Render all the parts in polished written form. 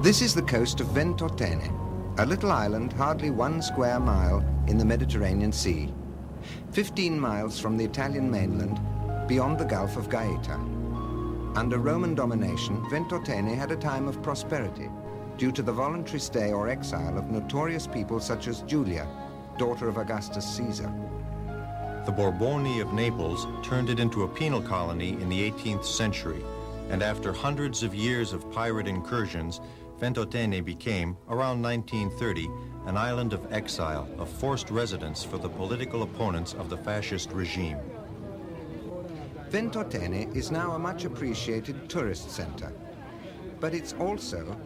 This is the coast of Ventotene, a little island hardly 1 square mile in the Mediterranean Sea, 15 miles from the Italian mainland, beyond the Gulf of Gaeta. Under Roman domination, Ventotene had a time of prosperity due to the voluntary stay or exile of notorious people such as Julia, daughter of Augustus Caesar. The Borboni of Naples turned it into a penal colony in the 18th century, and after hundreds of years of pirate incursions, Ventotene became, around 1930, an island of exile, of forced residence for the political opponents of the fascist regime. Ventotene is now a much appreciated tourist center, but it's also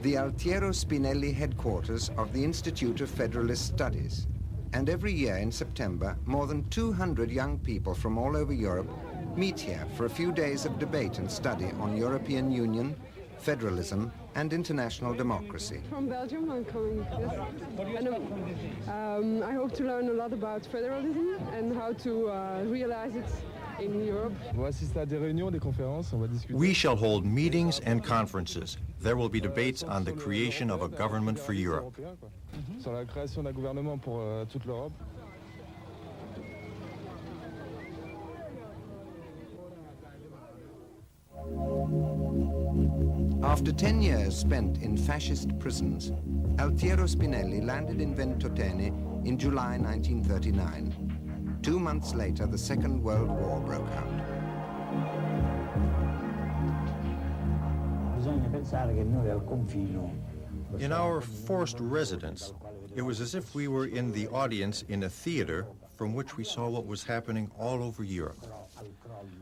the Altiero Spinelli headquarters of the Institute of Federalist Studies. And every year in September, more than 200 young people from all over Europe meet here for a few days of debate and study on European Union, federalism, and international democracy. From Belgium, I'm coming, yes. And I hope to learn a lot about federalism and how to realize it in Europe. We shall hold meetings and conferences. There will be debates on the creation of a government for Europe. After 10 years spent in fascist prisons, Altiero Spinelli landed in Ventotene in July 1939. 2 months later, the Second World War broke out. In our forced residence, it was as if we were in the audience in a theater from which we saw what was happening all over Europe.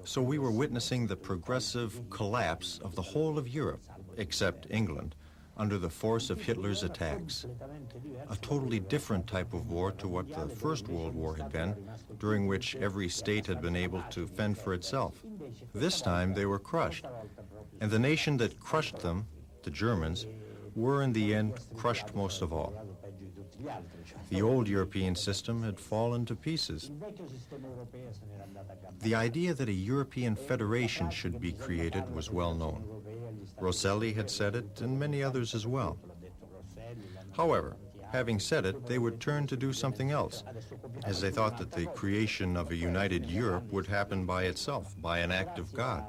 So we were witnessing the progressive collapse of the whole of Europe, except England, under the force of Hitler's attacks. A totally different type of war to what the First World War had been, during which every state had been able to fend for itself. This time they were crushed, and the nation that crushed them, the Germans, were in the end crushed most of all. The old European system had fallen to pieces. The idea that a European federation should be created was well known. Rosselli had said it, and many others as well. However, having said it, they would turn to do something else, as they thought that the creation of a united Europe would happen by itself, by an act of God.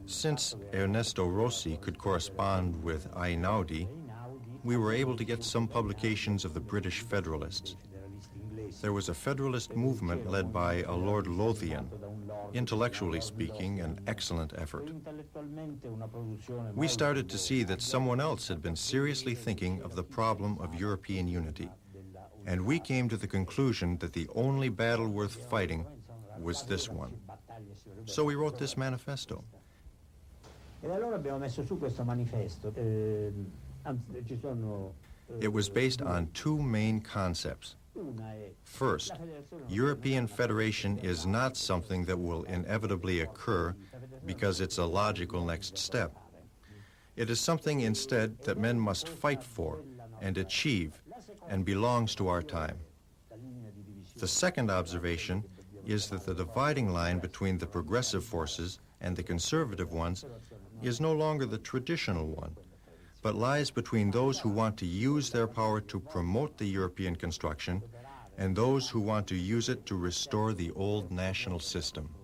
Since Ernesto Rossi could correspond with Einaudi, we were able to get some publications of the British Federalists. There was a Federalist movement led by a Lord Lothian, intellectually speaking, an excellent effort. We started to see that someone else had been seriously thinking of the problem of European unity, and we came to the conclusion that the only battle worth fighting was this one. So we wrote this manifesto. It was based on 2 main concepts. First, European federation is not something that will inevitably occur because it's a logical next step. It is something instead that men must fight for and achieve and belongs to our time. The second observation is that the dividing line between the progressive forces and the conservative ones is no longer the traditional one, but lies between those who want to use their power to promote the European construction and those who want to use it to restore the old national system.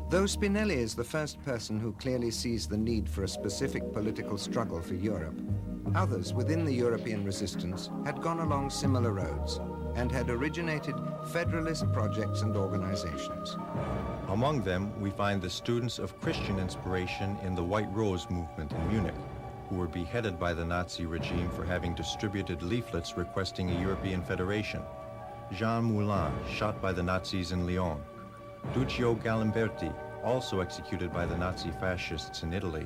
Though Spinelli is the first person who clearly sees the need for a specific political struggle for Europe, others within the European resistance had gone along similar roads and had originated federalist projects and organizations. Among them, we find the students of Christian inspiration in the White Rose movement in Munich, who were beheaded by the Nazi regime for having distributed leaflets requesting a European federation. Jean Moulin, shot by the Nazis in Lyon. Duccio Galimberti, also executed by the Nazi fascists in Italy.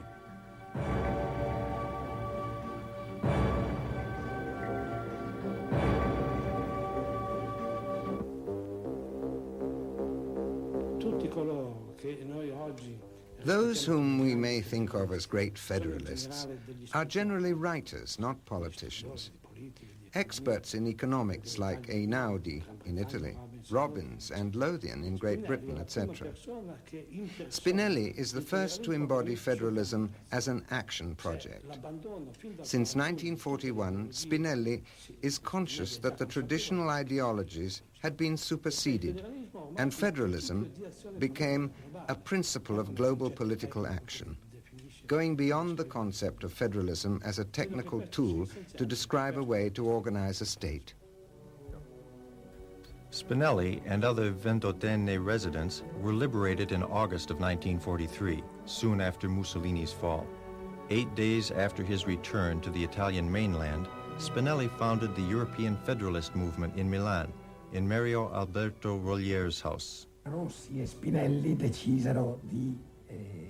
Those whom we may think of as great federalists are generally writers, not politicians. Experts in economics like Einaudi in Italy, Robbins and Lothian in Great Britain, etc. Spinelli is the first to embody federalism as an action project. Since 1941, Spinelli is conscious that the traditional ideologies had been superseded, and federalism became a principle of global political action, going beyond the concept of federalism as a technical tool to describe a way to organize a state. Spinelli and other Ventotene residents were liberated in August of 1943, soon after Mussolini's fall. 8 days after his return to the Italian mainland, Spinelli founded the European Federalist movement in Milan, in Mario Alberto Rollier's house. Rossi e Spinelli decisero di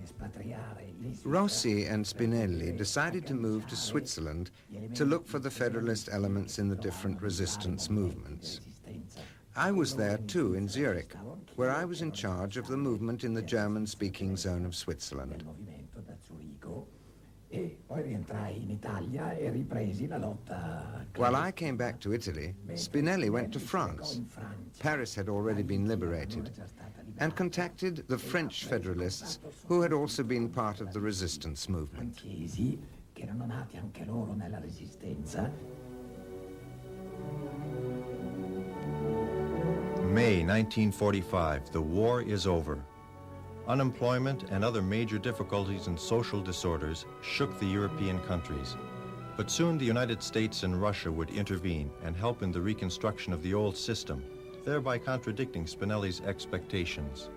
espatriare. Rossi and Spinelli decided to move to Switzerland to look for the federalist elements in the different resistance movements. I was there too, in Zurich, where I was in charge of the movement in the German-speaking zone of Switzerland. While I came back to Italy, Spinelli went to France. Paris had already been liberated, and contacted the French federalists who had also been part of the resistance movement. May 1945, the war is over. Unemployment and other major difficulties and social disorders shook the European countries. But soon the United States and Russia would intervene and help in the reconstruction of the old system, thereby contradicting Spinelli's expectations.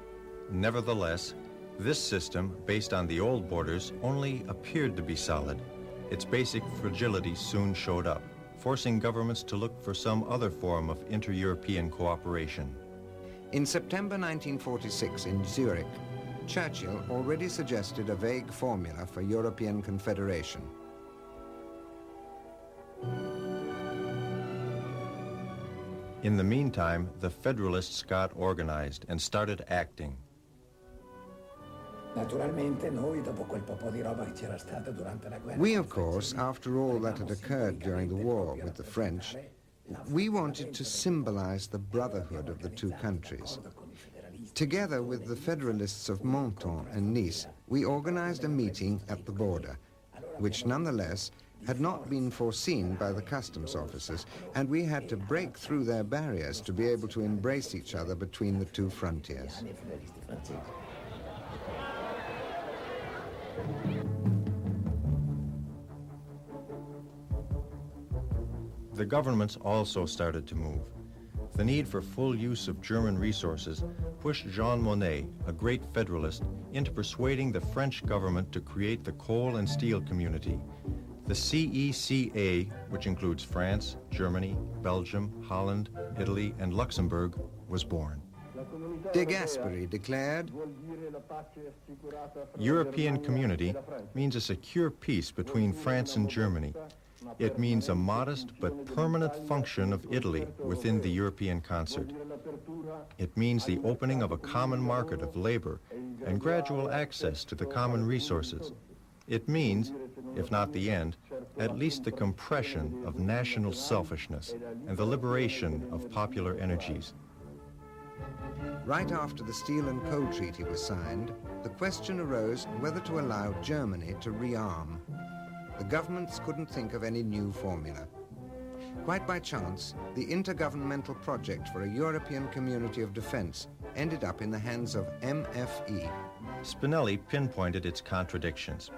Nevertheless, this system, based on the old borders, only appeared to be solid. Its basic fragility soon showed up, forcing governments to look for some other form of inter-European cooperation. In September 1946 in Zurich, Churchill already suggested a vague formula for European confederation. In the meantime, the Federalists got organized and started acting. We, of course, after all that had occurred during the war with the French, we wanted to symbolize the brotherhood of the two countries. Together with the Federalists of Menton and Nice, we organized a meeting at the border, which nonetheless had not been foreseen by the customs officers, and we had to break through their barriers to be able to embrace each other between the two frontiers. The governments also started to move. The need for full use of German resources pushed Jean Monnet, a great federalist, into persuading the French government to create the Coal and Steel Community. The CECA, which includes France, Germany, Belgium, Holland, Italy, and Luxembourg, was born. De Gasperi declared, European community means a secure peace between France and Germany. It means a modest but permanent function of Italy within the European concert. It means the opening of a common market of labor and gradual access to the common resources. It means, if not the end, at least the compression of national selfishness and the liberation of popular energies. Right after the Steel and Coal Treaty was signed, the question arose whether to allow Germany to rearm. The governments couldn't think of any new formula. Quite by chance, the intergovernmental project for a European community of defense ended up in the hands of MFE. Spinelli pinpointed its contradictions.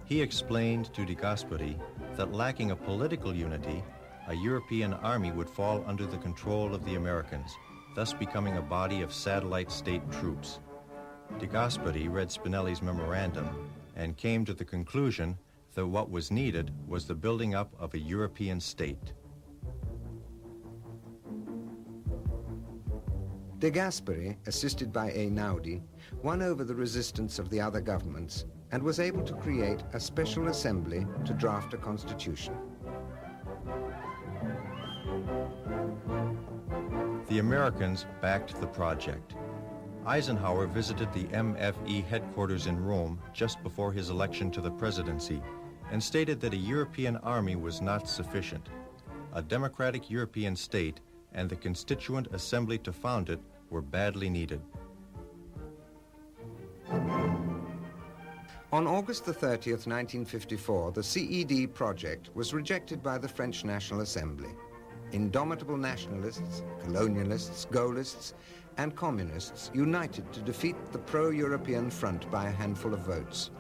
He explained to De Gasperi that lacking a political unity, a European army would fall under the control of the Americans, thus becoming a body of satellite state troops. De Gasperi read Spinelli's memorandum and came to the conclusion that what was needed was the building up of a European state. De Gasperi, assisted by Einaudi, won over the resistance of the other governments and was able to create a special assembly to draft a constitution. The Americans backed the project. Eisenhower visited the MFE headquarters in Rome just before his election to the presidency and stated that a European army was not sufficient. A democratic European state and the Constituent Assembly to found it were badly needed. On August the 30th, 1954, the CED project was rejected by the French National Assembly. Indomitable nationalists, colonialists, Gaullists, and communists united to defeat the pro-European front by a handful of votes.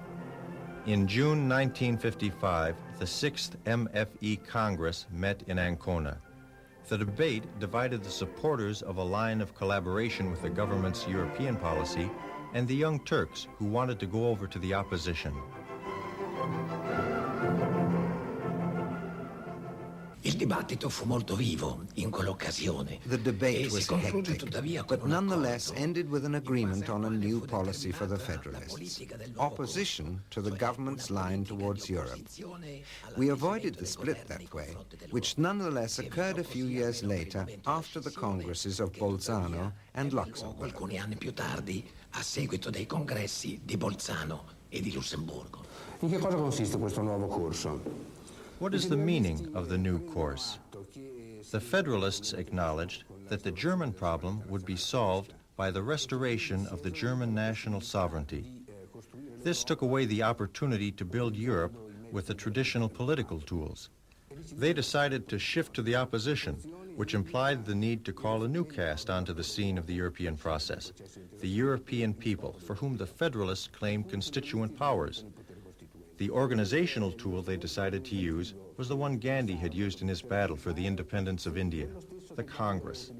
In June 1955, the 6th MFE Congress met in Ancona. The debate divided the supporters of a line of collaboration with the government's European policy and the Young Turks, who wanted to go over to the opposition. Il dibattito fu molto vivo in quell'occasione. The debate was hectic, but nonetheless ended with an agreement on a new policy for the Federalists, opposition to the government's line towards Europe. We avoided the split that way, which nonetheless occurred a few years later after the congresses of Bolzano and Luxembourg. Alcuni anni più tardi, a seguito dei congressi di Bolzano e di Lussemburgo. In che cosa consiste questo nuovo corso? What is the meaning of the new course? The Federalists acknowledged that the German problem would be solved by the restoration of the German national sovereignty. This took away the opportunity to build Europe with the traditional political tools. They decided to shift to the opposition, which implied the need to call a new caste onto the scene of the European process, the European people, for whom the Federalists claimed constituent powers. The organizational tool they decided to use was the one Gandhi had used in his battle for the independence of India, the Congress.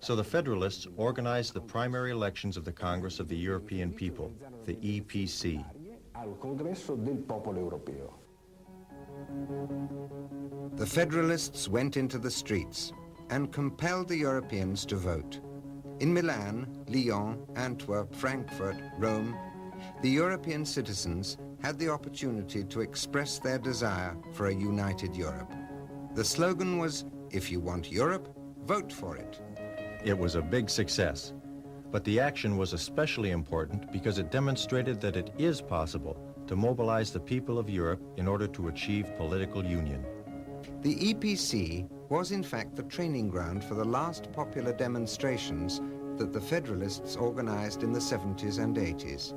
So the Federalists organized the primary elections of the Congress of the European People, the EPC. Al Congresso del Popolo Europeo. The Federalists went into the streets and compelled the Europeans to vote. In Milan, Lyon, Antwerp, Frankfurt, Rome, the European citizens had the opportunity to express their desire for a united Europe. The slogan was, "If you want Europe, vote for it." It was a big success, but the action was especially important because it demonstrated that it is possible to mobilize the people of Europe in order to achieve political union. The EPC was in fact the training ground for the last popular demonstrations that the Federalists organized in the 70s and 80s.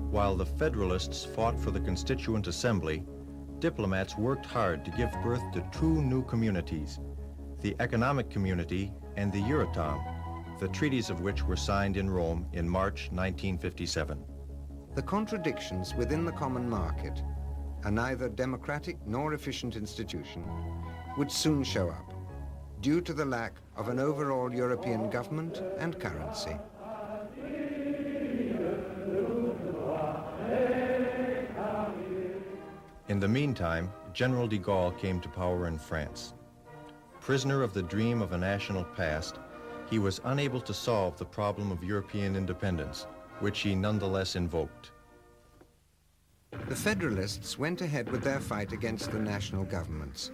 While the Federalists fought for the Constituent Assembly, diplomats worked hard to give birth to two new communities, the Economic Community and the Euratom, the treaties of which were signed in Rome in March 1957. The contradictions within the common market, a neither democratic nor efficient institution, would soon show up, due to the lack of an overall European government and currency. In the meantime, General de Gaulle came to power in France. Prisoner of the dream of a national past, he was unable to solve the problem of European independence, which he nonetheless invoked. The Federalists went ahead with their fight against the national governments.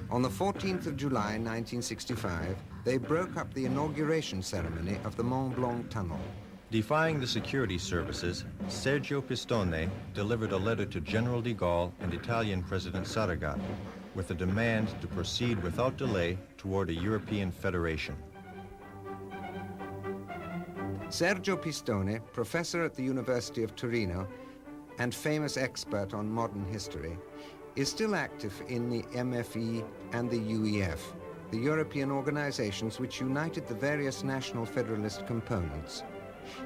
On the 14th of July 1965, they broke up the inauguration ceremony of the Mont Blanc Tunnel. Defying the security services, Sergio Pistone delivered a letter to General de Gaulle and Italian President Saragat with a demand to proceed without delay toward a European federation. Sergio Pistone, professor at the University of Torino and famous expert on modern history, is still active in the MFE and the UEF, the European organizations which united the various national federalist components.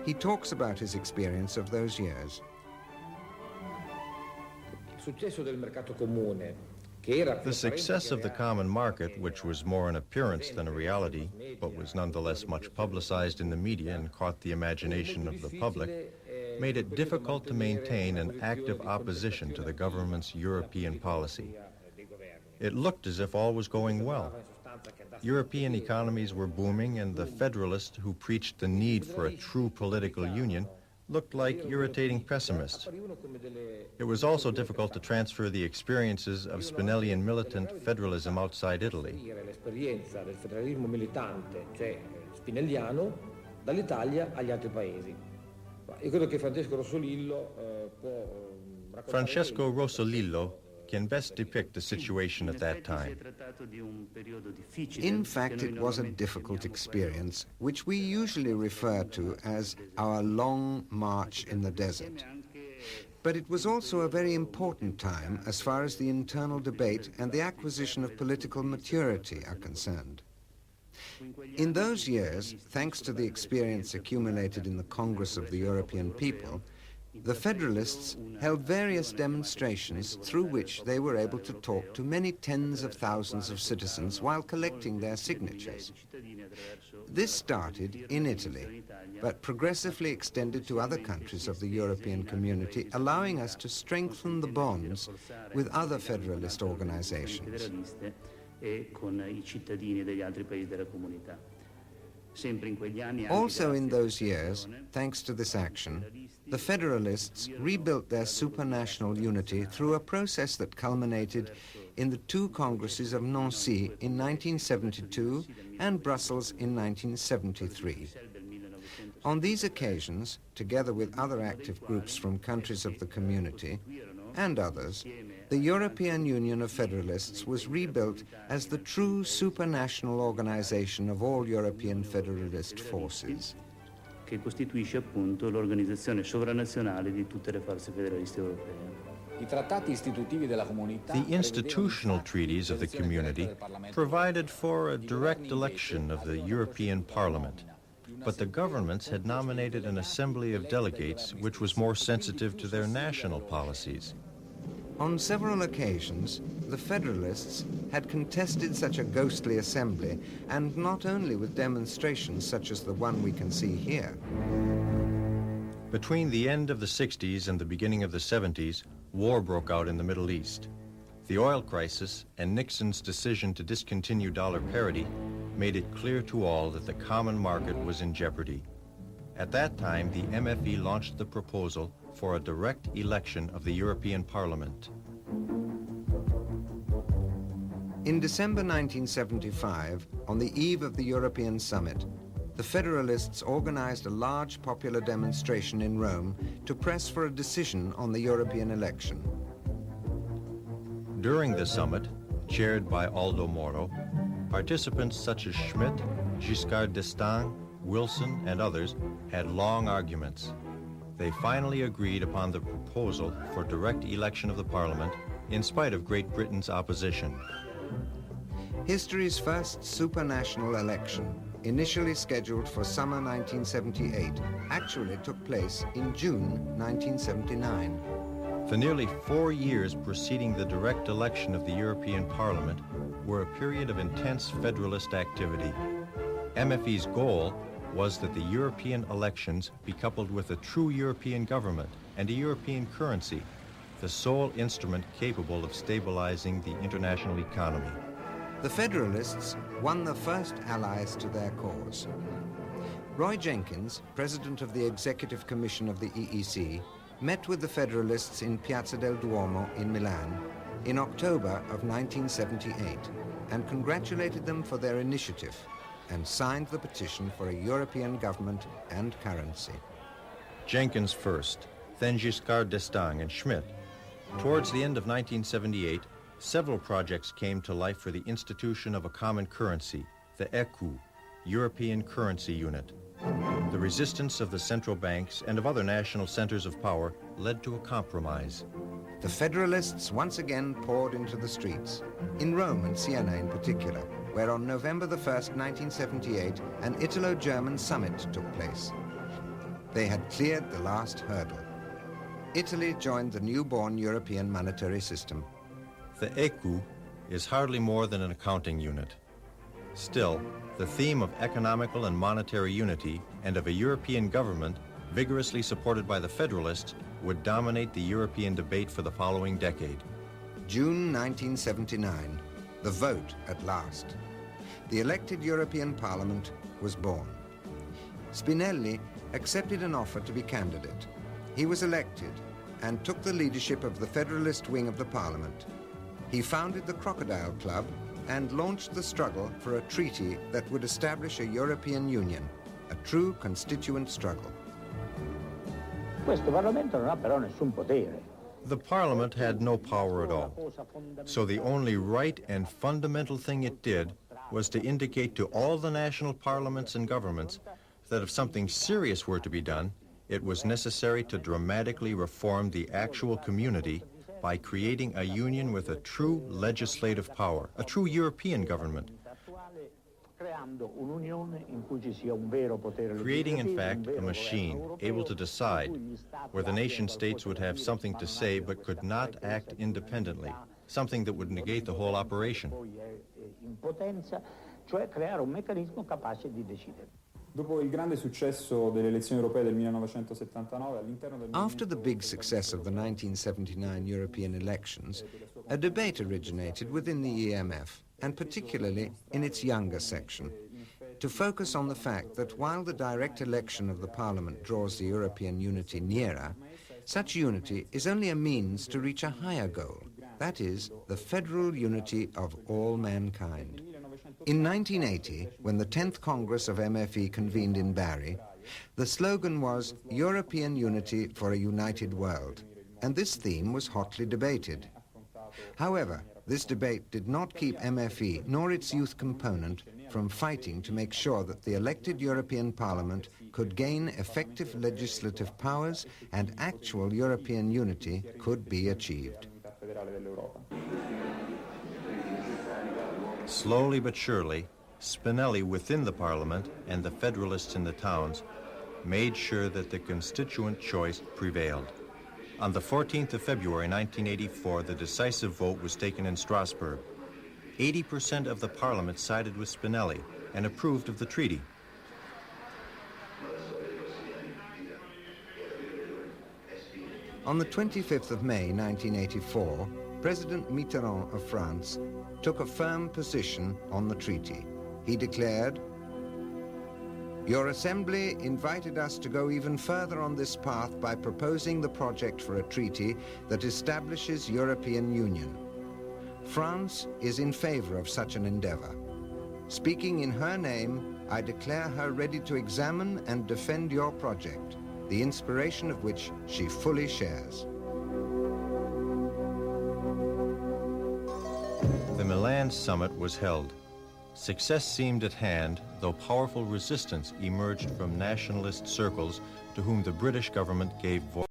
He talks about his experience of those years. The success of the common market, which was more an appearance than a reality, but was nonetheless much publicized in the media and caught the imagination of the public, made it difficult to maintain an active opposition to the government's European policy. It looked as if all was going well. European economies were booming, and the Federalists who preached the need for a true political union looked like irritating pessimists. It was also difficult to transfer the experiences of Spinellian militant federalism outside Italy. Francesco Rosolillo can best depict the situation at that time. In fact, it was a difficult experience, which we usually refer to as our long march in the desert. But it was also a very important time as far as the internal debate and the acquisition of political maturity are concerned. In those years, thanks to the experience accumulated in the Congress of the European People, the Federalists held various demonstrations through which they were able to talk to many tens of thousands of citizens while collecting their signatures. This started in Italy, but progressively extended to other countries of the European community, allowing us to strengthen the bonds with other Federalist organizations. Also in those years, thanks to this action, the Federalists rebuilt their supranational unity through a process that culminated in the two Congresses of Nancy in 1972 and Brussels in 1973. On these occasions, together with other active groups from countries of the community and others, the European Union of Federalists was rebuilt as the true supranational organization of all European Federalist forces. Che costituisce appunto l'organizzazione sovranazionale di tutte le forze federaliste europee. The institutional treaties of the community provided for a direct election of the European Parliament, but the governments had nominated an assembly of delegates which was more sensitive to their national policies. On several occasions, the Federalists had contested such a ghostly assembly, and not only with demonstrations such as the one we can see here. Between the end of the 60s and the beginning of the 70s, war broke out in the Middle East. The oil crisis and Nixon's decision to discontinue dollar parity made it clear to all that the common market was in jeopardy. At that time, the MFE launched the proposal for a direct election of the European Parliament. In December 1975, on the eve of the European Summit, the Federalists organized a large popular demonstration in Rome to press for a decision on the European election. During the summit, chaired by Aldo Moro, participants such as Schmidt, Giscard d'Estaing, Wilson, and others had long arguments. They finally agreed upon the proposal for direct election of the Parliament in spite of Great Britain's opposition. History's first supranational election, initially scheduled for summer 1978, actually took place in June 1979. The nearly 4 years preceding the direct election of the European Parliament were a period of intense federalist activity. MFE's goal was that the European elections be coupled with a true European government and a European currency, the sole instrument capable of stabilizing the international economy. The Federalists won the first allies to their cause. Roy Jenkins, president of the Executive Commission of the EEC, met with the Federalists in Piazza del Duomo in Milan in October of 1978 and congratulated them for their initiative and signed the petition for a European government and currency. Jenkins first, then Giscard d'Estaing and Schmidt. Towards the end of 1978, several projects came to life for the institution of a common currency, the ECU, European Currency Unit. The resistance of the central banks and of other national centers of power led to a compromise. The Federalists once again poured into the streets, in Rome and Siena in particular, where on November the 1st, 1978, an Italo-German summit took place. They had cleared the last hurdle. Italy joined the newborn European monetary system. The ECU is hardly more than an accounting unit. Still, the theme of economical and monetary unity and of a European government vigorously supported by the Federalists would dominate the European debate for the following decade. June 1979, the vote at last. The elected European Parliament was born. Spinelli accepted an offer to be candidate. He was elected and took the leadership of the Federalist wing of the Parliament. He founded the Crocodile Club and launched the struggle for a treaty that would establish a European Union, a true constituent struggle. Questo Parlamento non ha però nessun potere. The Parliament had no power at all. So the only right and fundamental thing it did was to indicate to all the national parliaments and governments that if something serious were to be done, it was necessary to dramatically reform the actual community by creating a union with a true legislative power, a true European government. Creating, in fact, a machine able to decide, where the nation-states would have something to say but could not act independently, something that would negate the whole operation. After the big success of the 1979 European elections, a debate originated within the EMF, and particularly in its younger section, to focus on the fact that while the direct election of the Parliament draws the European unity nearer, such unity is only a means to reach a higher goal, that is, the federal unity of all mankind. In 1980, when the 10th Congress of MFE convened in Bari, the slogan was European Unity for a United World, and this theme was hotly debated. However, this debate did not keep MFE nor its youth component from fighting to make sure that the elected European Parliament could gain effective legislative powers and actual European unity could be achieved. Slowly but surely, Spinelli within the Parliament and the Federalists in the towns made sure that the constituent choice prevailed. On the 14th of February 1984, the decisive vote was taken in Strasbourg. 80% of the Parliament sided with Spinelli and approved of the treaty. On the 25th of May 1984, President Mitterrand of France took a firm position on the treaty. He declared, "Your Assembly invited us to go even further on this path by proposing the project for a treaty that establishes European Union. France is in favor of such an endeavor. Speaking in her name, I declare her ready to examine and defend your project, the inspiration of which she fully shares." The Milan summit was held. Success seemed at hand, though powerful resistance emerged from nationalist circles to whom the British government gave voice.